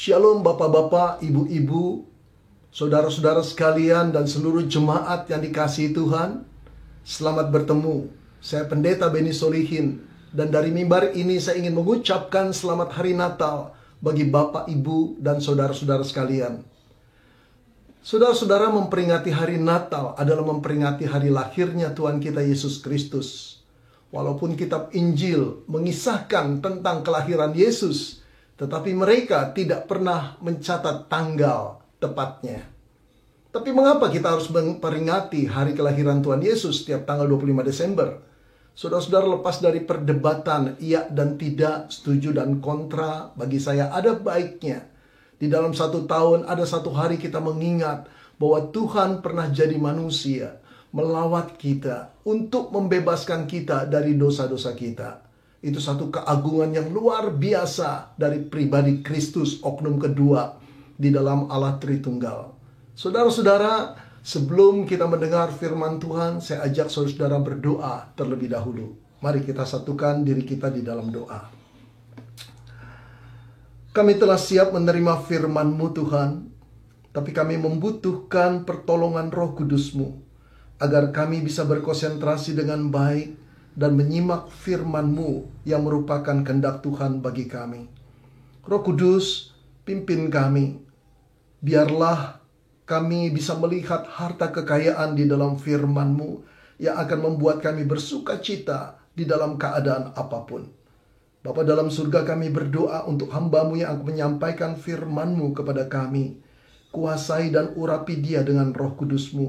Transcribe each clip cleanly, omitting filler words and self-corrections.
Shalom bapak-bapak, ibu-ibu, saudara-saudara sekalian dan seluruh jemaat yang dikasihi Tuhan. Selamat bertemu. Saya Pendeta Beni Solihin, dan dari mimbar ini saya ingin mengucapkan selamat hari Natal bagi bapak, ibu, dan saudara-saudara sekalian. Saudara-saudara, memperingati hari Natal adalah memperingati hari lahirnya Tuhan kita Yesus Kristus. Walaupun kitab Injil mengisahkan tentang kelahiran Yesus, tetapi mereka tidak pernah mencatat tanggal tepatnya. Tapi mengapa kita harus memperingati hari kelahiran Tuhan Yesus setiap tanggal 25 Desember? Saudara-saudara, lepas dari perdebatan iya dan tidak, setuju dan kontra, bagi saya ada baiknya di dalam satu tahun ada satu hari kita mengingat bahwa Tuhan pernah jadi manusia, melawat kita untuk membebaskan kita dari dosa-dosa kita. Itu satu keagungan yang luar biasa dari pribadi Kristus, oknum kedua di dalam Allah Tritunggal. Saudara-saudara, sebelum kita mendengar firman Tuhan, saya ajak saudara berdoa terlebih dahulu. Mari kita satukan diri kita di dalam doa. Kami telah siap menerima firman-Mu Tuhan, tapi kami membutuhkan pertolongan Roh Kudus-Mu, agar kami bisa berkonsentrasi dengan baik dan menyimak firman-Mu yang merupakan kehendak Tuhan bagi kami. Roh Kudus, pimpin kami. Biarlah kami bisa melihat harta kekayaan di dalam firman-Mu yang akan membuat kami bersuka cita di dalam keadaan apapun. Bapa dalam surga, kami berdoa untuk hamba-Mu yang akan menyampaikan firman-Mu kepada kami. Kuasai dan urapi dia dengan Roh Kudus-Mu,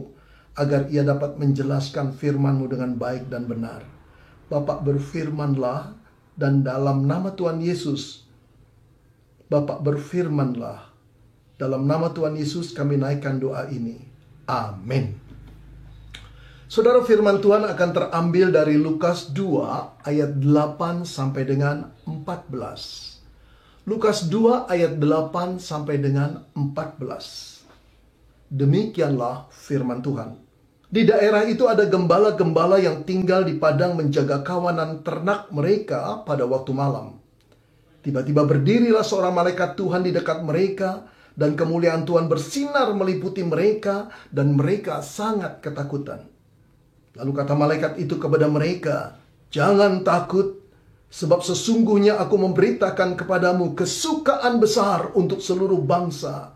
agar ia dapat menjelaskan firman-Mu dengan baik dan benar. Bapak, berfirmanlah, dan dalam nama Tuhan Yesus, Bapak berfirmanlah. Dalam nama Tuhan Yesus kami naikkan doa ini. Amin. Saudara, firman Tuhan akan terambil dari Lukas 2 ayat 8 sampai dengan 14. Lukas 2 ayat 8 sampai dengan 14. Demikianlah firman Tuhan. Di daerah itu ada gembala-gembala yang tinggal di padang menjaga kawanan ternak mereka pada waktu malam. Tiba-tiba berdirilah seorang malaikat Tuhan di dekat mereka, dan kemuliaan Tuhan bersinar meliputi mereka, dan mereka sangat ketakutan. Lalu kata malaikat itu kepada mereka, "Jangan takut, sebab sesungguhnya aku memberitakan kepadamu kesukaan besar untuk seluruh bangsa.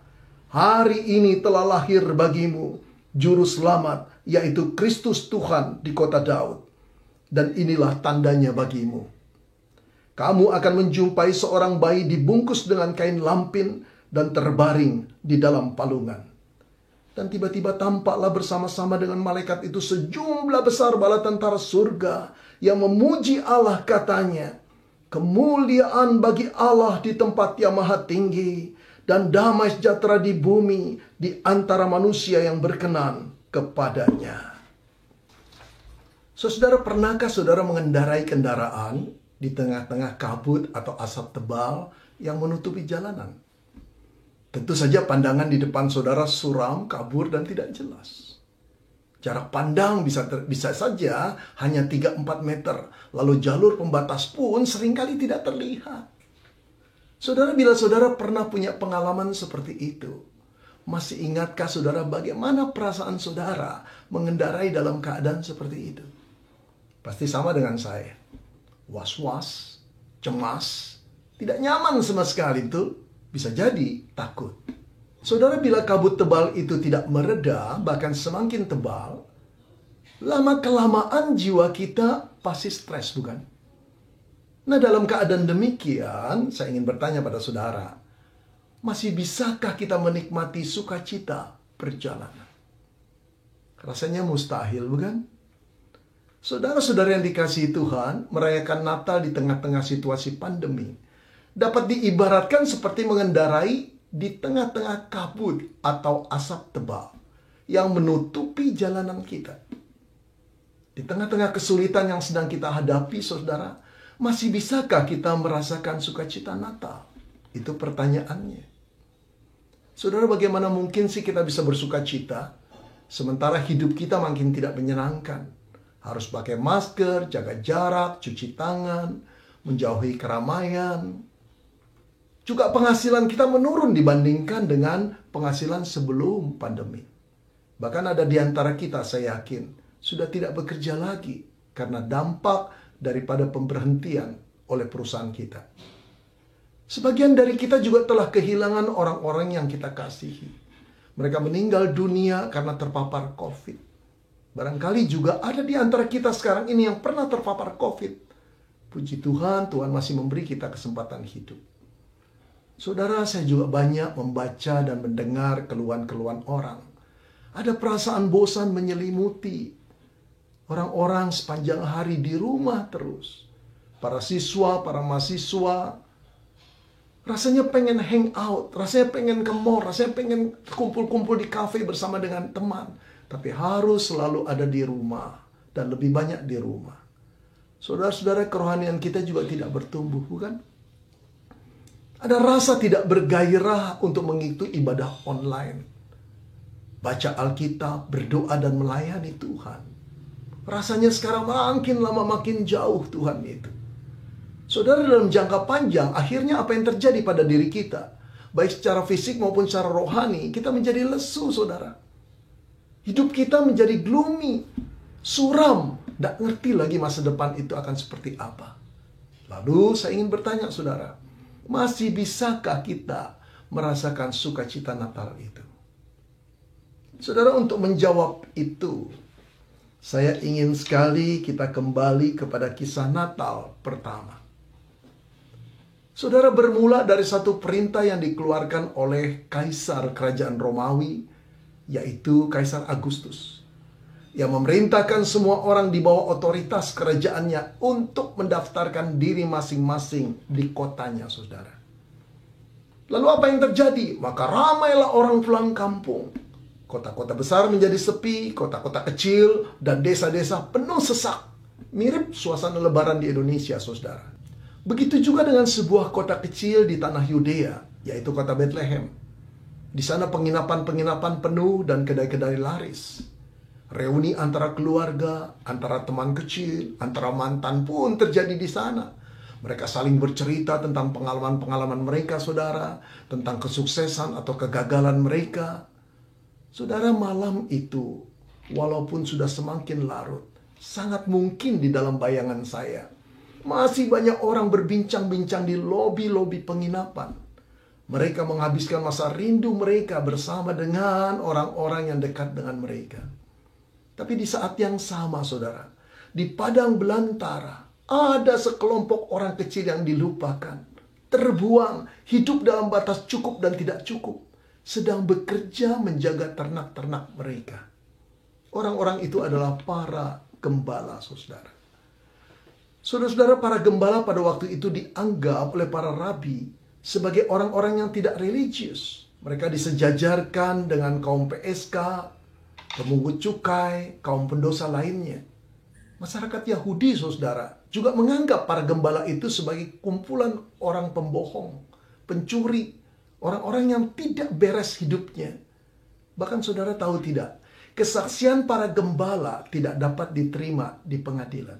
Hari ini telah lahir bagimu Juru Selamat, yaitu Kristus Tuhan di kota Daud. Dan inilah tandanya bagimu. Kamu akan menjumpai seorang bayi dibungkus dengan kain lampin dan terbaring di dalam palungan." Dan tiba-tiba tampaklah bersama-sama dengan malaikat itu sejumlah besar bala tentara surga yang memuji Allah, katanya, "Kemuliaan bagi Allah di tempat yang maha tinggi, dan damai sejahtera di bumi di antara manusia yang berkenan kepadanya." Saudara, pernahkah saudara mengendarai kendaraan di tengah-tengah kabut atau asap tebal yang menutupi jalanan? Tentu saja pandangan di depan saudara suram, kabur, dan tidak jelas. Jarak pandang bisa saja hanya 3-4 meter, lalu jalur pembatas pun seringkali tidak terlihat. Saudara, bila saudara pernah punya pengalaman seperti itu, masih ingatkah saudara bagaimana perasaan saudara mengendarai dalam keadaan seperti itu? Pasti sama dengan saya. Was-was, cemas, tidak nyaman sama sekali, itu bisa jadi takut. Saudara, bila kabut tebal itu tidak mereda, bahkan semakin tebal, lama-kelamaan jiwa kita pasti stres, bukan? Nah, dalam keadaan demikian, saya ingin bertanya pada saudara, masih bisakah kita menikmati sukacita perjalanan? Rasanya mustahil, bukan? Saudara-saudara yang dikasihi Tuhan, merayakan Natal di tengah-tengah situasi pandemi dapat diibaratkan seperti mengendarai di tengah-tengah kabut atau asap tebal yang menutupi jalanan kita. Di tengah-tengah kesulitan yang sedang kita hadapi, saudara, masih bisakah kita merasakan sukacita Natal? Itu pertanyaannya. Saudara, bagaimana mungkin sih kita bisa bersukacita sementara hidup kita makin tidak menyenangkan? Harus pakai masker, jaga jarak, cuci tangan, menjauhi keramaian. Juga penghasilan kita menurun dibandingkan dengan penghasilan sebelum pandemi. Bahkan ada di antara kita, saya yakin, sudah tidak bekerja lagi karena dampak daripada pemberhentian oleh perusahaan kita. Sebagian dari kita juga telah kehilangan orang-orang yang kita kasihi. Mereka meninggal dunia karena terpapar COVID. Barangkali juga ada di antara kita sekarang ini yang pernah terpapar COVID. Puji Tuhan, Tuhan masih memberi kita kesempatan hidup. Saudara, saya juga banyak membaca dan mendengar keluhan-keluhan orang. Ada perasaan bosan menyelimuti orang-orang sepanjang hari di rumah terus. Para siswa, para mahasiswa, rasanya pengen hang out, rasanya pengen ke mall, rasanya pengen kumpul-kumpul di kafe bersama dengan teman. Tapi harus selalu ada di rumah dan lebih banyak di rumah. Saudara-saudara, kerohanian kita juga tidak bertumbuh, bukan? Ada rasa tidak bergairah untuk mengikuti ibadah online. Baca Alkitab, berdoa dan melayani Tuhan. Rasanya sekarang makin lama makin jauh Tuhan itu. Saudara, dalam jangka panjang, akhirnya apa yang terjadi pada diri kita? Baik secara fisik maupun secara rohani, kita menjadi lesu, saudara. Hidup kita menjadi gloomy, suram. Tidak ngerti lagi masa depan itu akan seperti apa. Lalu saya ingin bertanya, saudara, masih bisakah kita merasakan sukacita Natal itu? Saudara, untuk menjawab itu, saya ingin sekali kita kembali kepada kisah Natal pertama. Saudara, bermula dari satu perintah yang dikeluarkan oleh Kaisar Kerajaan Romawi, yaitu Kaisar Agustus, yang memerintahkan semua orang di bawah otoritas kerajaannya untuk mendaftarkan diri masing-masing di kotanya, saudara. Lalu apa yang terjadi? Maka ramailah orang pulang kampung. Kota-kota besar menjadi sepi, kota-kota kecil dan desa-desa penuh sesak. Mirip suasana lebaran di Indonesia, saudara. Begitu juga dengan sebuah kota kecil di tanah Yudea, yaitu kota Bethlehem. Di sana penginapan-penginapan penuh dan kedai-kedai laris. Reuni antara keluarga, antara teman kecil, antara mantan pun terjadi di sana. Mereka saling bercerita tentang pengalaman-pengalaman mereka, saudara. Tentang kesuksesan atau kegagalan mereka. Saudara, malam itu, walaupun sudah semakin larut, sangat mungkin di dalam bayangan saya, masih banyak orang berbincang-bincang di lobi-lobi penginapan. Mereka menghabiskan masa rindu mereka bersama dengan orang-orang yang dekat dengan mereka. Tapi di saat yang sama, saudara, di padang belantara, ada sekelompok orang kecil yang dilupakan, terbuang, hidup dalam batas cukup dan tidak cukup, sedang bekerja menjaga ternak-ternak mereka. Orang-orang itu adalah para gembala, saudara. Saudara-saudara, para gembala pada waktu itu dianggap oleh para rabi sebagai orang-orang yang tidak religius. Mereka disejajarkan dengan kaum PSK, pemungut cukai, kaum pendosa lainnya. Masyarakat Yahudi, saudara, juga menganggap para gembala itu sebagai kumpulan orang pembohong, pencuri, orang-orang yang tidak beres hidupnya. Bahkan saudara tahu tidak, kesaksian para gembala tidak dapat diterima di pengadilan.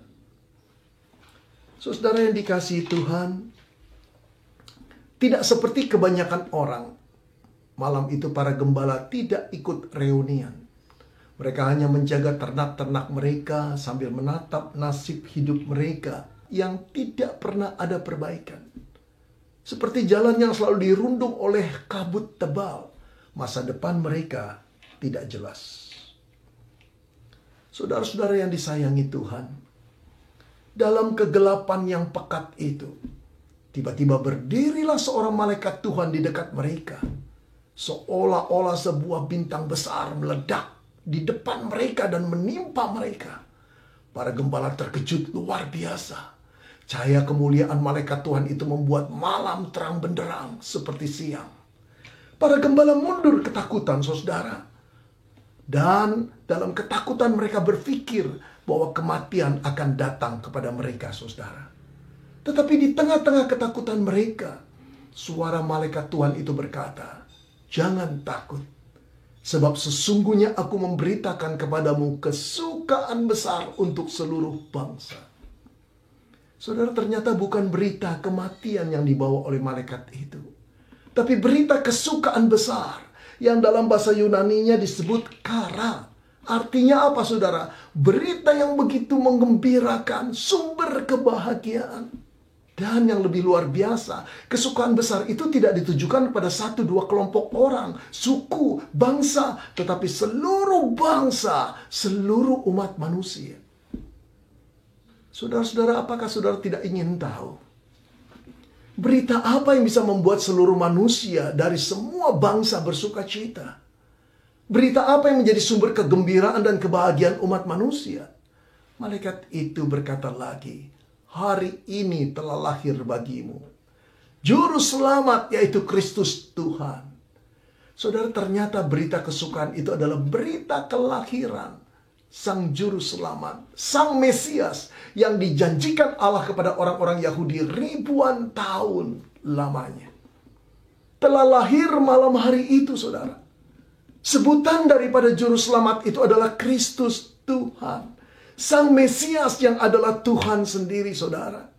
Saudara yang dikasihi Tuhan, tidak seperti kebanyakan orang, malam itu para gembala tidak ikut reunian. Mereka hanya menjaga ternak-ternak mereka sambil menatap nasib hidup mereka yang tidak pernah ada perbaikan. Seperti jalan yang selalu dirundung oleh kabut tebal, masa depan mereka tidak jelas. Saudara-saudara yang disayangi Tuhan, dalam kegelapan yang pekat itu, tiba-tiba berdirilah seorang malaikat Tuhan di dekat mereka. Seolah-olah sebuah bintang besar meledak di depan mereka dan menimpa mereka. Para gembala terkejut luar biasa. Cahaya kemuliaan malaikat Tuhan itu membuat malam terang benderang seperti siang. Para gembala mundur ketakutan, saudara. Dan dalam ketakutan mereka berpikir bahwa kematian akan datang kepada mereka, saudara. Tetapi di tengah-tengah ketakutan mereka, suara malaikat Tuhan itu berkata, "Jangan takut. Sebab sesungguhnya aku memberitakan kepadamu kesukaan besar untuk seluruh bangsa." Saudara, ternyata bukan berita kematian yang dibawa oleh malaikat itu. tapi berita kesukaan besar yang dalam bahasa Yunaninya disebut kara. Artinya apa, saudara? Berita yang begitu menggembirakan, sumber kebahagiaan. Dan yang lebih luar biasa, kesukaan besar itu tidak ditujukan pada 1-2 kelompok orang, suku, bangsa, tetapi seluruh bangsa, seluruh umat manusia. Saudara-saudara, apakah saudara tidak ingin tahu? Berita apa yang bisa membuat seluruh manusia dari semua bangsa bersuka cita? Berita apa yang menjadi sumber kegembiraan dan kebahagiaan umat manusia? Malaikat itu berkata lagi, hari ini telah lahir bagimu Juru Selamat, yaitu Kristus Tuhan. Saudara, ternyata berita kesukaan itu adalah berita kelahiran Sang Juru Selamat, Sang Mesias yang dijanjikan Allah kepada orang-orang Yahudi ribuan tahun lamanya. Telah lahir malam hari itu, saudara. Sebutan daripada Juru Selamat itu adalah Kristus Tuhan. Sang Mesias yang adalah Tuhan sendiri, saudara.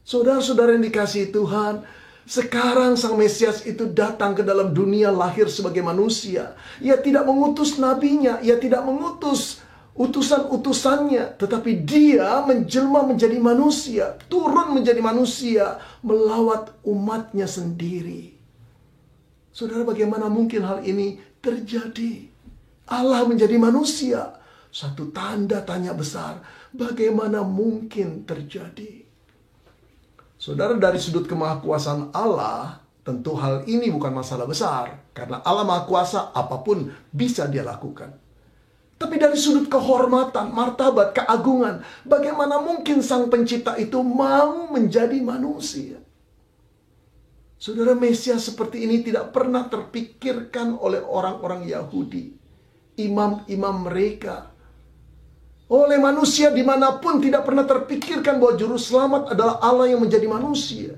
Saudara-saudara yang dikasihi Tuhan, sekarang Sang Mesias itu datang ke dalam dunia, lahir sebagai manusia. Ia tidak mengutus nabinya, ia tidak mengutus utusan-utusannya, tetapi dia menjelma menjadi manusia, turun menjadi manusia, melawat umatnya sendiri. Saudara, bagaimana mungkin hal ini terjadi? Allah menjadi manusia. Satu tanda tanya besar. Bagaimana mungkin terjadi? Saudara, dari sudut kemahakuasaan Allah, tentu hal ini bukan masalah besar. Karena Allah Maha Kuasa, apapun bisa dia lakukan. Tapi dari sudut kehormatan, martabat, keagungan, bagaimana mungkin Sang Pencipta itu mau menjadi manusia? Saudara, Mesias seperti ini tidak pernah terpikirkan oleh orang-orang Yahudi, imam-imam mereka. Oleh manusia dimanapun tidak pernah terpikirkan bahwa Juru Selamat adalah Allah yang menjadi manusia.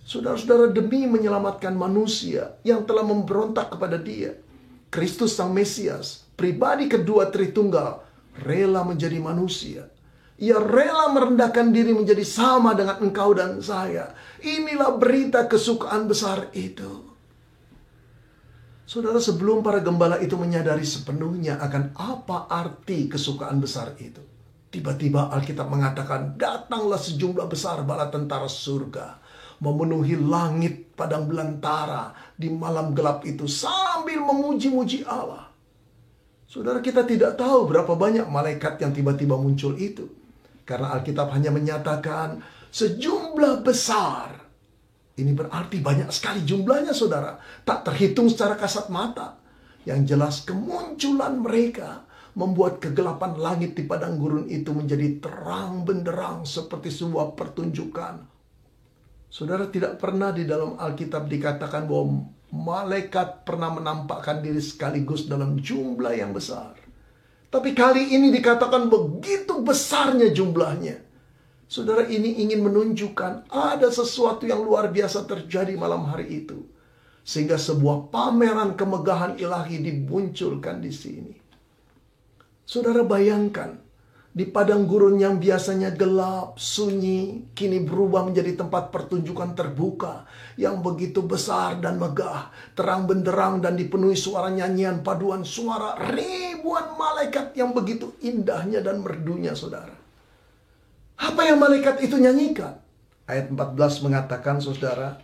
Saudara-saudara, demi menyelamatkan manusia yang telah memberontak kepada Dia, Kristus Sang Mesias, pribadi kedua Tritunggal, rela menjadi manusia. Ia rela merendahkan diri menjadi sama dengan engkau dan saya. Inilah berita kesukaan besar itu. Saudara, sebelum para gembala itu menyadari sepenuhnya akan apa arti kesukaan besar itu, tiba-tiba Alkitab mengatakan, datanglah sejumlah besar bala tentara surga, memenuhi langit padang belantara di malam gelap itu sambil memuji-muji Allah. Saudara, kita tidak tahu berapa banyak malaikat yang tiba-tiba muncul itu. Karena Alkitab hanya menyatakan sejumlah besar. Ini berarti banyak sekali jumlahnya, saudara. Tak terhitung secara kasat mata. Yang jelas kemunculan mereka membuat kegelapan langit di padang gurun itu menjadi terang benderang seperti sebuah pertunjukan. Saudara, tidak pernah di dalam Alkitab dikatakan bahwa malaikat pernah menampakkan diri sekaligus dalam jumlah yang besar. Tapi kali ini dikatakan begitu besarnya jumlahnya. Saudara, ini ingin menunjukkan ada sesuatu yang luar biasa terjadi malam hari itu. Sehingga sebuah pameran kemegahan ilahi dimunculkan di sini. Saudara, bayangkan, di padang gurun yang biasanya gelap, sunyi, kini berubah menjadi tempat pertunjukan terbuka yang begitu besar dan megah, terang benderang dan dipenuhi suara nyanyian paduan suara ribuan malaikat yang begitu indahnya dan merdunya, saudara. Apa yang malaikat itu nyanyikan? Ayat 14 mengatakan, saudara,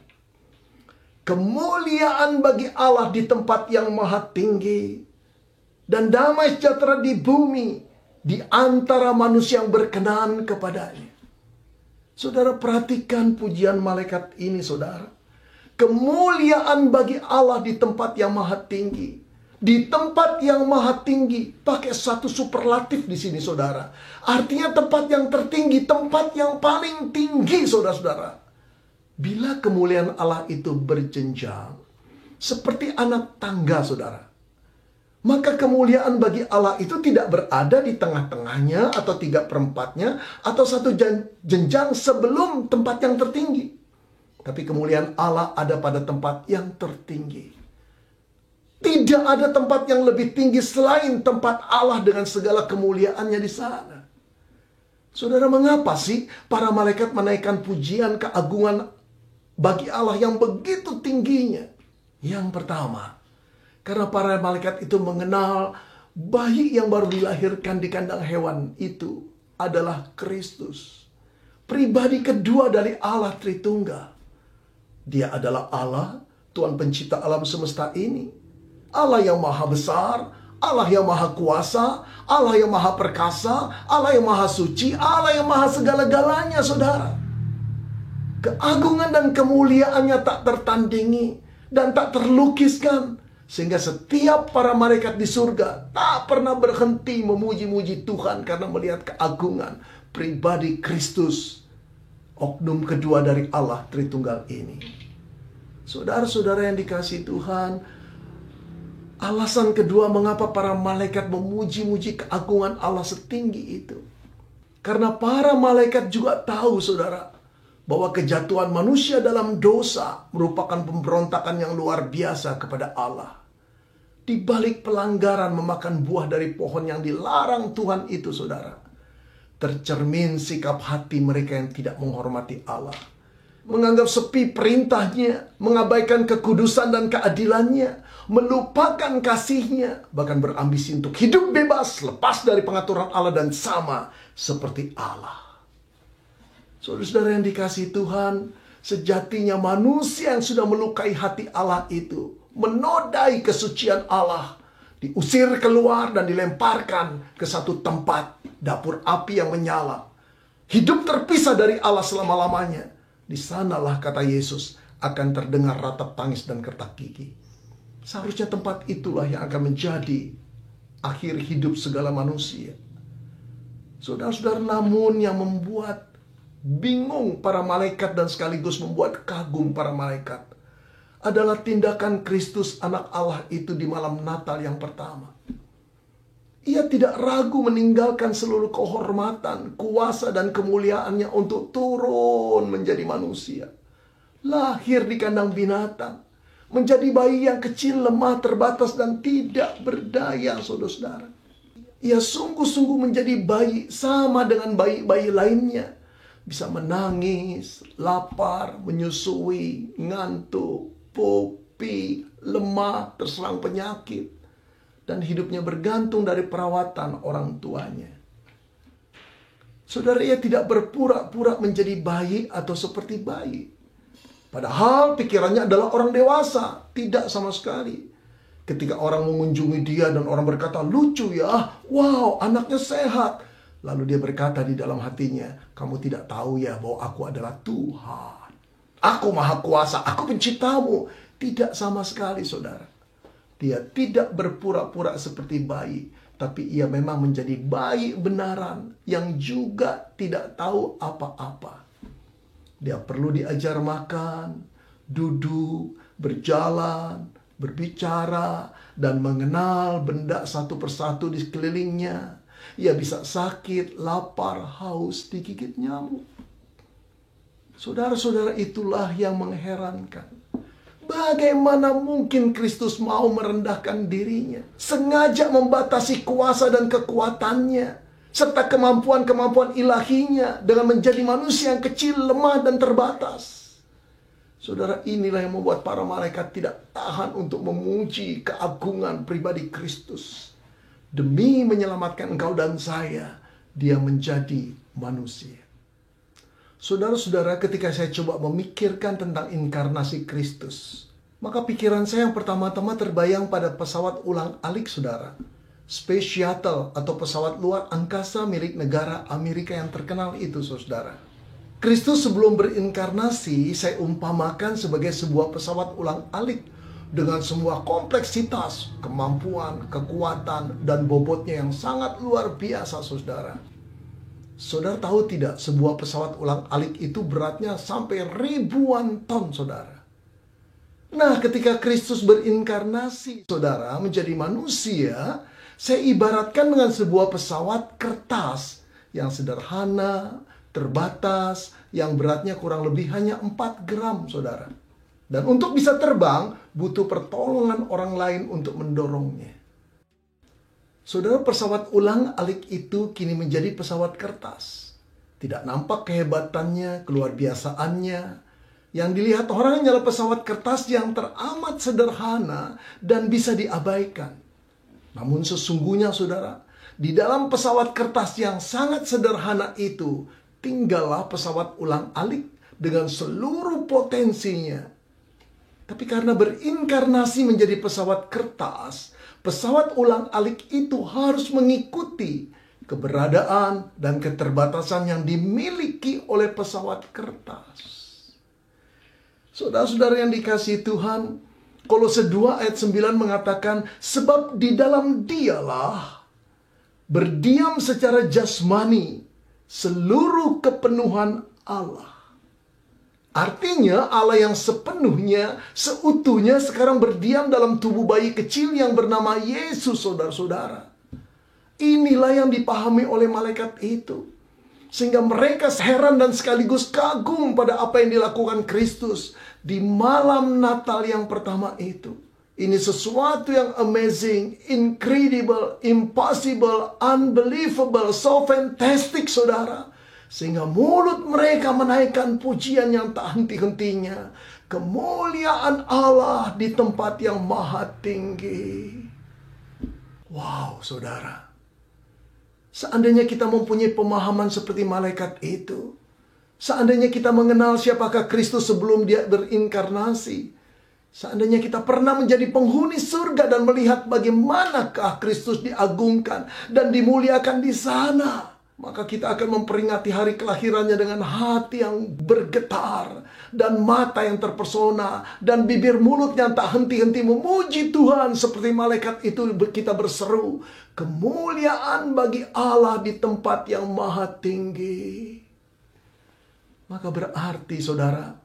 kemuliaan bagi Allah di tempat yang maha tinggi, dan damai sejahtera di bumi, di antara manusia yang berkenan kepadanya. Saudara, perhatikan pujian malaikat ini, saudara. Kemuliaan bagi Allah di tempat yang maha tinggi. Di tempat yang maha tinggi, pakai satu superlatif di sini, saudara. Artinya tempat yang tertinggi, tempat yang paling tinggi, saudara-saudara. Bila kemuliaan Allah itu berjenjang, seperti anak tangga, saudara, maka kemuliaan bagi Allah itu tidak berada di tengah-tengahnya atau 3/4-nya atau satu jenjang sebelum tempat yang tertinggi. Tapi kemuliaan Allah ada pada tempat yang tertinggi. Tidak ada tempat yang lebih tinggi selain tempat Allah dengan segala kemuliaannya di sana. Saudara, mengapa sih para malaikat menaikkan pujian keagungan bagi Allah yang begitu tingginya? Yang pertama, karena para malaikat itu mengenal bayi yang baru dilahirkan di kandang hewan itu adalah Kristus. Pribadi kedua dari Allah Tritunggal. Dia adalah Allah, Tuhan pencipta alam semesta ini. Allah yang maha besar, Allah yang maha kuasa, Allah yang maha perkasa, Allah yang maha suci, Allah yang maha segala-galanya, saudara. Keagungan dan kemuliaannya tak tertandingi dan tak terlukiskan. Sehingga setiap para malaikat di surga tak pernah berhenti memuji-muji Tuhan karena melihat keagungan pribadi Kristus, oknum kedua dari Allah Tritunggal ini. Saudara-saudara yang dikasihi Tuhan, alasan kedua mengapa para malaikat memuji-muji keagungan Allah setinggi itu. Karena para malaikat juga tahu, saudara, bahwa kejatuhan manusia dalam dosa merupakan pemberontakan yang luar biasa kepada Allah. Di balik pelanggaran memakan buah dari pohon yang dilarang Tuhan itu, saudara, tercermin sikap hati mereka yang tidak menghormati Allah. Menganggap sepi perintahnya, mengabaikan kekudusan dan keadilannya, melupakan kasihnya, bahkan berambisi untuk hidup bebas, lepas dari pengaturan Allah dan sama seperti Allah. Saudara-saudara yang dikasihi Tuhan, sejatinya manusia yang sudah melukai hati Allah itu, menodai kesucian Allah, diusir keluar dan dilemparkan ke satu tempat, dapur api yang menyala. Hidup terpisah dari Allah selama-lamanya. Di sanalah, kata Yesus, akan terdengar ratap tangis dan kertak gigi. Seharusnya tempat itulah yang akan menjadi akhir hidup segala manusia. Saudara-saudara, namun yang membuat bingung para malaikat dan sekaligus membuat kagum para malaikat adalah tindakan Kristus anak Allah itu di malam Natal yang pertama. Ia tidak ragu meninggalkan seluruh kehormatan, kuasa dan kemuliaannya untuk turun menjadi manusia. Lahir di kandang binatang, menjadi bayi yang kecil, lemah, terbatas dan tidak berdaya, saudara-saudara. Ia sungguh-sungguh menjadi bayi sama dengan bayi-bayi lainnya. Bisa menangis, lapar, menyusui, ngantuk, popi, lemah, terserang penyakit. Dan hidupnya bergantung dari perawatan orang tuanya. Saudara, ia tidak berpura-pura menjadi bayi atau seperti bayi. Padahal pikirannya adalah orang dewasa. Tidak sama sekali. Ketika orang mengunjungi dia dan orang berkata, lucu ya, wow, anaknya sehat. Lalu dia berkata di dalam hatinya, kamu tidak tahu ya bahwa aku adalah Tuhan. Aku maha kuasa, aku penciptamu. Tidak sama sekali, saudara. Dia tidak berpura-pura seperti bayi, tapi ia memang menjadi bayi benaran yang juga tidak tahu apa-apa. Dia perlu diajar makan, duduk, berjalan, berbicara, dan mengenal benda satu persatu di sekelilingnya. Ia bisa sakit, lapar, haus, digigit nyamuk. Saudara-saudara, itulah yang mengherankan. Bagaimana mungkin Kristus mau merendahkan dirinya, sengaja membatasi kuasa dan kekuatannya, serta kemampuan-kemampuan ilahinya dengan menjadi manusia yang kecil, lemah, dan terbatas. Saudara, inilah yang membuat para malaikat tidak tahan untuk memuji keagungan pribadi Kristus. Demi menyelamatkan engkau dan saya, dia menjadi manusia. Saudara-saudara, ketika saya coba memikirkan tentang inkarnasi Kristus, maka pikiran saya yang pertama-tama terbayang pada pesawat ulang-alik, saudara. Space Shuttle atau pesawat luar angkasa milik negara Amerika yang terkenal itu, saudara. Kristus sebelum berinkarnasi, saya umpamakan sebagai sebuah pesawat ulang-alik dengan semua kompleksitas, kemampuan, kekuatan, dan bobotnya yang sangat luar biasa, saudara. Saudara tahu tidak, sebuah pesawat ulang-alik itu beratnya sampai ribuan ton, saudara. Nah, ketika Kristus berinkarnasi, saudara, menjadi manusia, saya ibaratkan dengan sebuah pesawat kertas yang sederhana, terbatas, yang beratnya kurang lebih hanya 4 gram, saudara. Dan untuk bisa terbang, butuh pertolongan orang lain untuk mendorongnya. Saudara, pesawat ulang-alik itu kini menjadi pesawat kertas. Tidak nampak kehebatannya, keluar biasaannya, Yang dilihat orang hanyalah pesawat kertas yang teramat sederhana dan bisa diabaikan. Namun sesungguhnya saudara, di dalam pesawat kertas yang sangat sederhana itu, tinggallah pesawat ulang-alik dengan seluruh potensinya. Tapi karena berinkarnasi menjadi pesawat kertas, pesawat ulang-alik itu harus mengikuti keberadaan dan keterbatasan yang dimiliki oleh pesawat kertas. Saudara-saudara yang dikasihi Tuhan, Kolose 2 ayat 9 mengatakan, sebab di dalam Dialah berdiam secara jasmani seluruh kepenuhan Allah. Artinya Allah yang sepenuhnya, seutuhnya sekarang berdiam dalam tubuh bayi kecil yang bernama Yesus, saudara-saudara. Inilah yang dipahami oleh malaikat itu. Sehingga mereka heran dan sekaligus kagum pada apa yang dilakukan Kristus di malam Natal yang pertama itu. Ini sesuatu yang amazing, incredible, impossible, unbelievable, so fantastic, saudara. Sehingga mulut mereka menaikkan pujian yang tak henti-hentinya. Kemuliaan Allah di tempat yang maha tinggi. Wow, saudara. Seandainya kita mempunyai pemahaman seperti malaikat itu. Seandainya kita mengenal siapakah Kristus sebelum dia berinkarnasi. Seandainya kita pernah menjadi penghuni surga dan melihat bagaimanakah Kristus diagungkan dan dimuliakan di sana. Maka kita akan memperingati hari kelahirannya dengan hati yang bergetar. Dan mata yang terpesona. Dan bibir mulut yang tak henti-henti memuji Tuhan. Seperti malaikat itu kita berseru. Kemuliaan bagi Allah di tempat yang maha tinggi. Maka berarti saudara,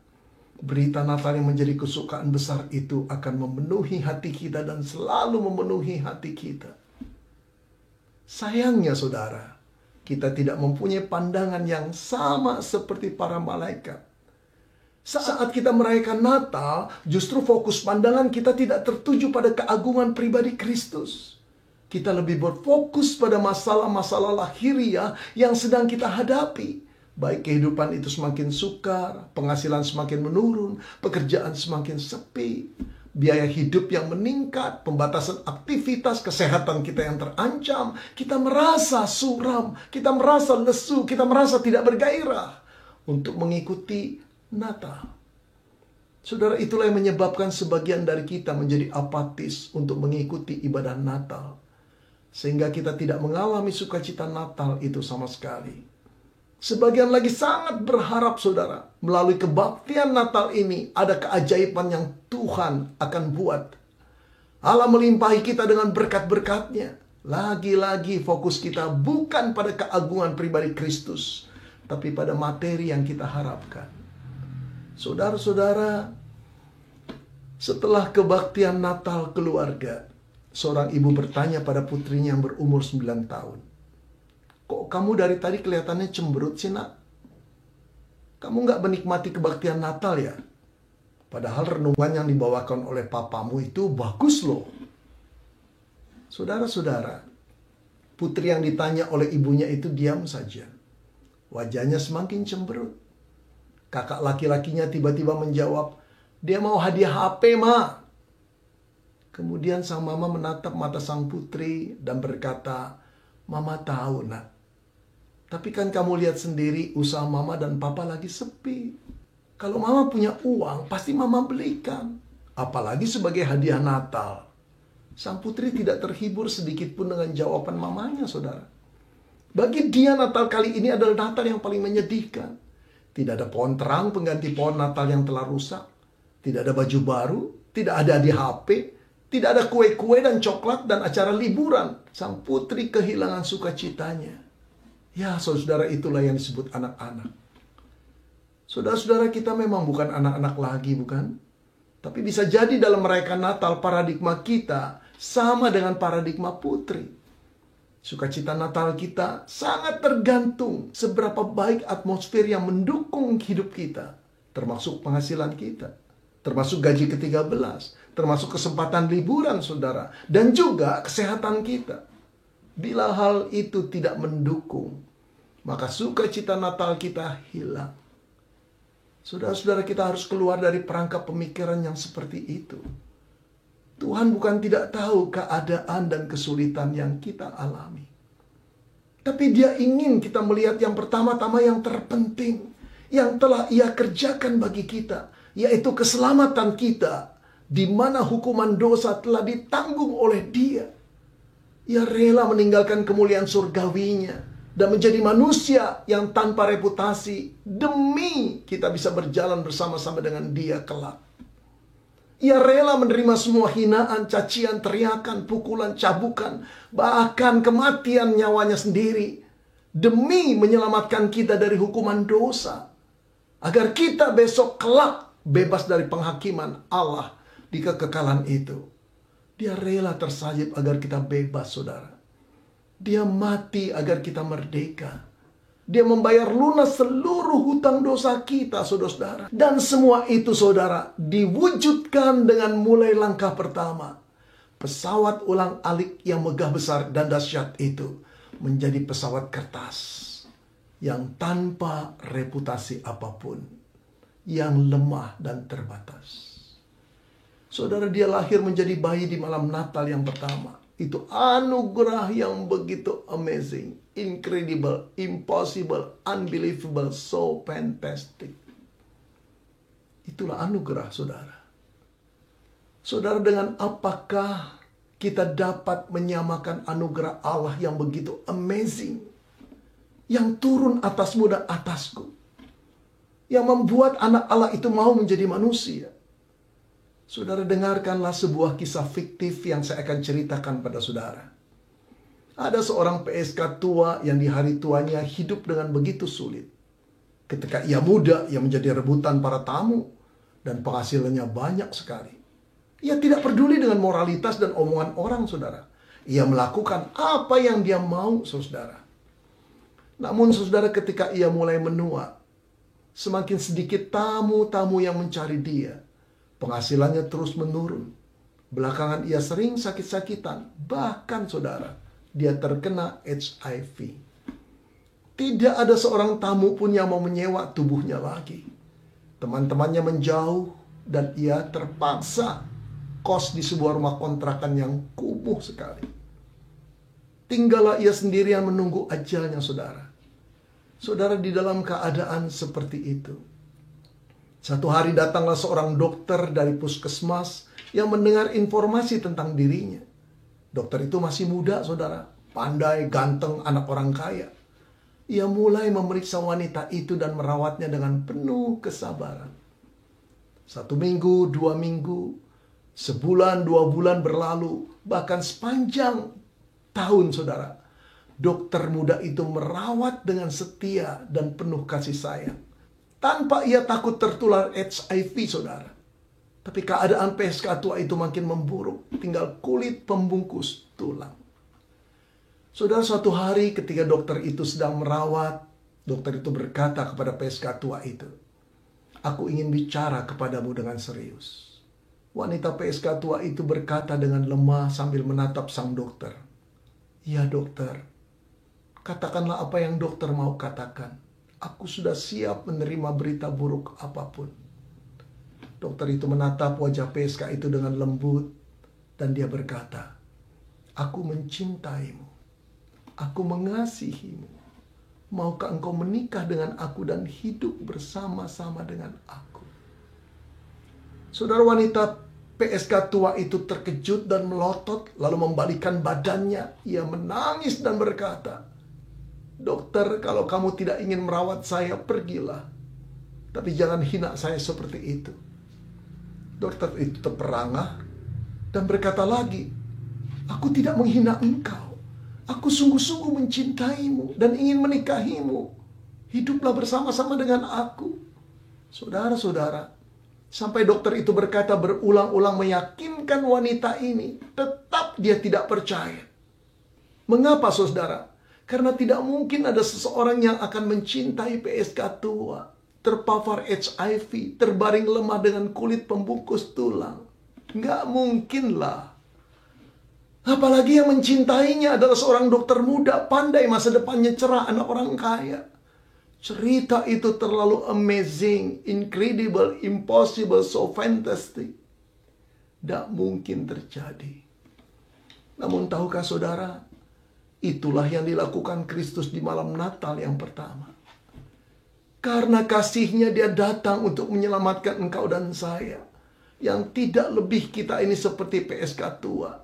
berita Natal yang menjadi kesukaan besar itu akan memenuhi hati kita dan selalu memenuhi hati kita. Sayangnya saudara, kita tidak mempunyai pandangan yang sama seperti para malaikat. Saat kita merayakan Natal, justru fokus pandangan kita tidak tertuju pada keagungan pribadi Kristus. Kita lebih berfokus pada masalah-masalah lahiriah yang sedang kita hadapi. Baik kehidupan itu semakin sukar, penghasilan semakin menurun, pekerjaan semakin sepi, biaya hidup yang meningkat, pembatasan aktivitas, kesehatan kita yang terancam. Kita merasa suram, kita merasa lesu, kita merasa tidak bergairah untuk mengikuti Natal. Saudara, itulah yang menyebabkan sebagian dari kita menjadi apatis untuk mengikuti ibadah Natal. Sehingga kita tidak mengalami sukacita Natal itu sama sekali. Sebagian lagi sangat berharap saudara, melalui kebaktian Natal ini ada keajaiban yang Tuhan akan buat. Allah melimpahi kita dengan berkat-berkatnya. Lagi-lagi fokus kita bukan pada keagungan pribadi Kristus, tapi pada materi yang kita harapkan. Saudara-saudara, setelah kebaktian Natal keluarga, seorang ibu bertanya pada putrinya yang berumur 9 tahun. Kok kamu dari tadi kelihatannya cemberut sih, nak? Kamu nggak menikmati kebaktian Natal ya? Padahal renungan yang dibawakan oleh papamu itu bagus loh. Saudara-saudara, putri yang ditanya oleh ibunya itu diam saja. Wajahnya semakin cemberut. Kakak laki-lakinya tiba-tiba menjawab, dia mau hadiah HP, Ma. Kemudian sang mama menatap mata sang putri dan berkata, Mama tahu, nak. Tapi kan kamu lihat sendiri usaha mama dan papa lagi sepi. Kalau mama punya uang, pasti mama belikan. Apalagi sebagai hadiah Natal. Sang putri tidak terhibur sedikit pun dengan jawaban mamanya, saudara. Bagi dia Natal kali ini adalah Natal yang paling menyedihkan. Tidak ada pohon terang pengganti pohon Natal yang telah rusak. Tidak ada baju baru. Tidak ada hadiah HP. Tidak ada kue-kue dan coklat dan acara liburan. Sang putri kehilangan sukacitanya. Ya, saudara, itulah yang disebut anak-anak. Saudara-saudara, kita memang bukan anak-anak lagi, bukan? Tapi bisa jadi dalam merayakan Natal, paradigma kita sama dengan paradigma putri. Sukacita Natal kita sangat tergantung seberapa baik atmosfer yang mendukung hidup kita. Termasuk penghasilan kita. Termasuk gaji ke-13. Termasuk kesempatan liburan, saudara. Dan juga kesehatan kita. Bila hal itu tidak mendukung, maka sukacita Natal kita hilang. Saudara-saudara, kita harus keluar dari perangkap pemikiran yang seperti itu. Tuhan bukan tidak tahu keadaan dan kesulitan yang kita alami. Tapi Dia ingin kita melihat yang pertama-tama yang terpenting, yang telah Ia kerjakan bagi kita, yaitu keselamatan kita, di mana hukuman dosa telah ditanggung oleh Dia. Ia rela meninggalkan kemuliaan surgawinya dan menjadi manusia yang tanpa reputasi demi kita bisa berjalan bersama-sama dengan Dia kelak. Ia rela menerima semua hinaan, cacian, teriakan, pukulan, cabukan, bahkan kematian nyawanya sendiri demi menyelamatkan kita dari hukuman dosa, agar kita besok kelak bebas dari penghakiman Allah di kekekalan itu. Dia rela tersalib agar kita bebas, saudara. Dia mati agar kita merdeka. Dia membayar lunas seluruh hutang dosa kita, saudara-saudara. Dan semua itu, saudara, diwujudkan dengan mulai langkah pertama. Pesawat ulang-alik yang megah besar dan dahsyat itu menjadi pesawat kertas yang tanpa reputasi apapun, yang lemah dan terbatas. Saudara, Dia lahir menjadi bayi di malam Natal yang pertama. Itu anugerah yang begitu amazing, incredible, impossible, unbelievable, so fantastic. Itulah anugerah, saudara. Saudara, dengan apakah kita dapat menyamakan anugerah Allah yang begitu amazing, yang turun atasmu dan atasku, yang membuat anak Allah itu mau menjadi manusia? Saudara, dengarkanlah sebuah kisah fiktif yang saya akan ceritakan pada saudara. Ada seorang PSK tua yang di hari tuanya hidup dengan begitu sulit. Ketika ia muda, ia menjadi rebutan para tamu dan penghasilannya banyak sekali. Ia tidak peduli dengan moralitas dan omongan orang, saudara. Ia melakukan apa yang dia mau, saudara. Namun, saudara, ketika ia mulai menua, semakin sedikit tamu-tamu yang mencari dia. Penghasilannya terus menurun. Belakangan ia sering sakit-sakitan. Bahkan, saudara, dia terkena HIV. Tidak ada seorang tamu pun yang mau menyewa tubuhnya lagi. Teman-temannya menjauh dan ia terpaksa kos di sebuah rumah kontrakan yang kumuh sekali. Tinggallah ia sendirian menunggu ajalnya, saudara. Saudara, di dalam keadaan seperti itu, satu hari datanglah seorang dokter dari puskesmas yang mendengar informasi tentang dirinya. Dokter itu masih muda, saudara. Pandai, ganteng, anak orang kaya. Ia mulai memeriksa wanita itu dan merawatnya dengan penuh kesabaran. 1 minggu, 2 minggu, sebulan, 2 bulan berlalu. Bahkan sepanjang tahun, saudara. Dokter muda itu merawat dengan setia dan penuh kasih sayang. Tanpa ia takut tertular HIV, saudara. Tapi keadaan PSK tua itu makin memburuk. Tinggal kulit pembungkus tulang. Saudara, suatu hari ketika dokter itu sedang merawat, dokter itu berkata kepada PSK tua itu, "Aku ingin bicara kepadamu dengan serius." Wanita PSK tua itu berkata dengan lemah sambil menatap sang dokter, "Ya dokter, katakanlah apa yang dokter mau katakan. Aku sudah siap menerima berita buruk apapun." Dokter itu menatap wajah PSK itu dengan lembut dan dia berkata, "Aku mencintaimu. Aku mengasihimu. Maukah engkau menikah dengan aku dan hidup bersama-sama dengan aku?" Saudara, wanita PSK tua itu terkejut dan melotot lalu membalikkan badannya. Ia menangis dan berkata, "Dokter, kalau kamu tidak ingin merawat saya, pergilah. Tapi jangan hina saya seperti itu." Dokter itu terperangah dan berkata lagi, "Aku tidak menghina engkau. Aku sungguh-sungguh mencintaimu dan ingin menikahimu. Hiduplah bersama-sama dengan aku." Saudara-saudara, sampai dokter itu berkata berulang-ulang meyakinkan wanita ini, tetap dia tidak percaya. Mengapa, saudara? Karena tidak mungkin ada seseorang yang akan mencintai PSK tua, terpapar HIV, terbaring lemah dengan kulit pembungkus tulang. Nggak mungkin lah. Apalagi yang mencintainya adalah seorang dokter muda, pandai, masa depannya cerah, anak orang kaya. Cerita itu terlalu amazing, incredible, impossible, so fantastic. Tidak mungkin terjadi. Namun tahukah saudara, itulah yang dilakukan Kristus di malam Natal yang pertama. Karena kasihnya dia datang untuk menyelamatkan engkau dan saya. Yang tidak lebih kita ini seperti PSK tua.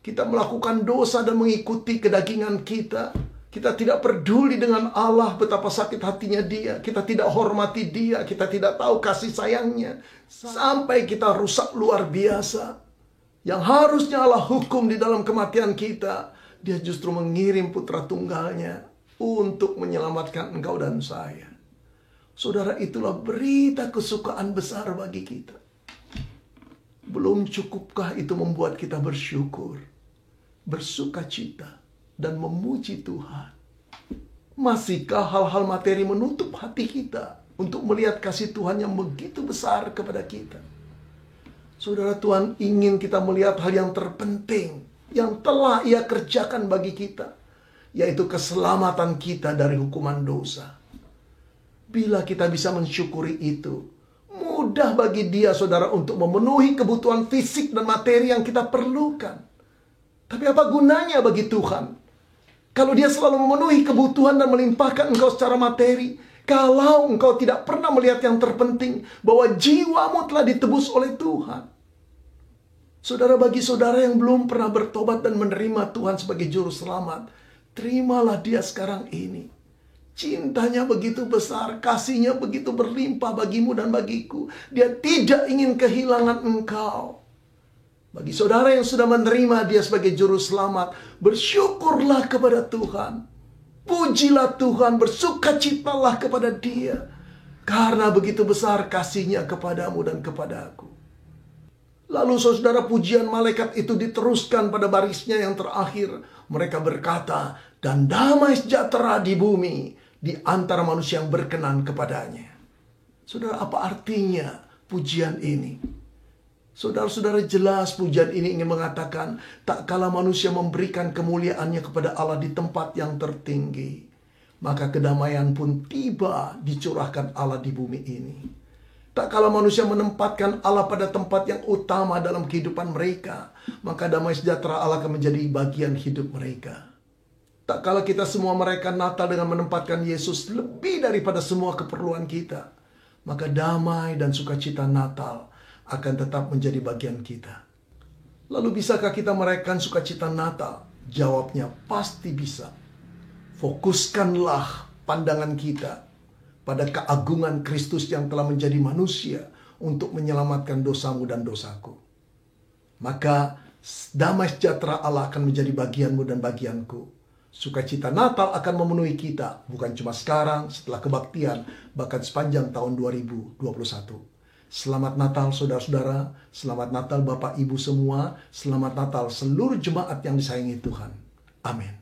Kita melakukan dosa dan mengikuti kedagingan kita. Kita tidak peduli dengan Allah, betapa sakit hatinya dia. Kita tidak hormati dia. Kita tidak tahu kasih sayangnya. Sampai kita rusak luar biasa. Yang harusnya Allah hukum di dalam kematian kita, dia justru mengirim putra tunggalnya untuk menyelamatkan engkau dan saya. Saudara, itulah berita kesukaan besar bagi kita. Belum cukupkah itu membuat kita bersyukur, bersuka cita, dan memuji Tuhan? Masihkah hal-hal materi menutup hati kita untuk melihat kasih Tuhan yang begitu besar kepada kita? Saudara, Tuhan ingin kita melihat hal yang terpenting yang telah Ia kerjakan bagi kita, yaitu keselamatan kita dari hukuman dosa. Bila kita bisa mensyukuri itu, mudah bagi Dia, saudara, untuk memenuhi kebutuhan fisik dan materi yang kita perlukan. Tapi apa gunanya bagi Tuhan kalau Dia selalu memenuhi kebutuhan dan melimpahkan engkau secara materi, kalau engkau tidak pernah melihat yang terpenting, bahwa jiwamu telah ditebus oleh Tuhan? Saudara, bagi saudara yang belum pernah bertobat dan menerima Tuhan sebagai juru selamat, terimalah Dia sekarang ini. Cintanya begitu besar, kasihnya begitu berlimpah bagimu dan bagiku. Dia tidak ingin kehilangan engkau. Bagi saudara yang sudah menerima Dia sebagai juru selamat, bersyukurlah kepada Tuhan. Pujilah Tuhan, bersukacitalah kepada Dia. Karena begitu besar kasihnya kepadamu dan kepadaku. Lalu saudara, pujian malaikat itu diteruskan pada barisnya yang terakhir. Mereka berkata, dan damai sejahtera di bumi di antara manusia yang berkenan kepadanya. Saudara, apa artinya pujian ini? Saudara-saudara, jelas pujian ini ingin mengatakan, tak kala manusia memberikan kemuliaannya kepada Allah di tempat yang tertinggi, maka kedamaian pun tiba dicurahkan Allah di bumi ini. Tak kala manusia menempatkan Allah pada tempat yang utama dalam kehidupan mereka, maka damai sejahtera Allah akan menjadi bagian hidup mereka. Tak kala kita semua merayakan Natal dengan menempatkan Yesus lebih daripada semua keperluan kita, maka damai dan sukacita Natal akan tetap menjadi bagian kita. Lalu bisakah kita merayakan sukacita Natal? Jawabnya pasti bisa. Fokuskanlah pandangan kita pada keagungan Kristus yang telah menjadi manusia untuk menyelamatkan dosamu dan dosaku. Maka damai sejahtera Allah akan menjadi bagianmu dan bagianku. Sukacita Natal akan memenuhi kita, bukan cuma sekarang, setelah kebaktian, bahkan sepanjang tahun 2021. Selamat Natal saudara-saudara, selamat Natal Bapak Ibu semua, selamat Natal seluruh jemaat yang disayangi Tuhan. Amin.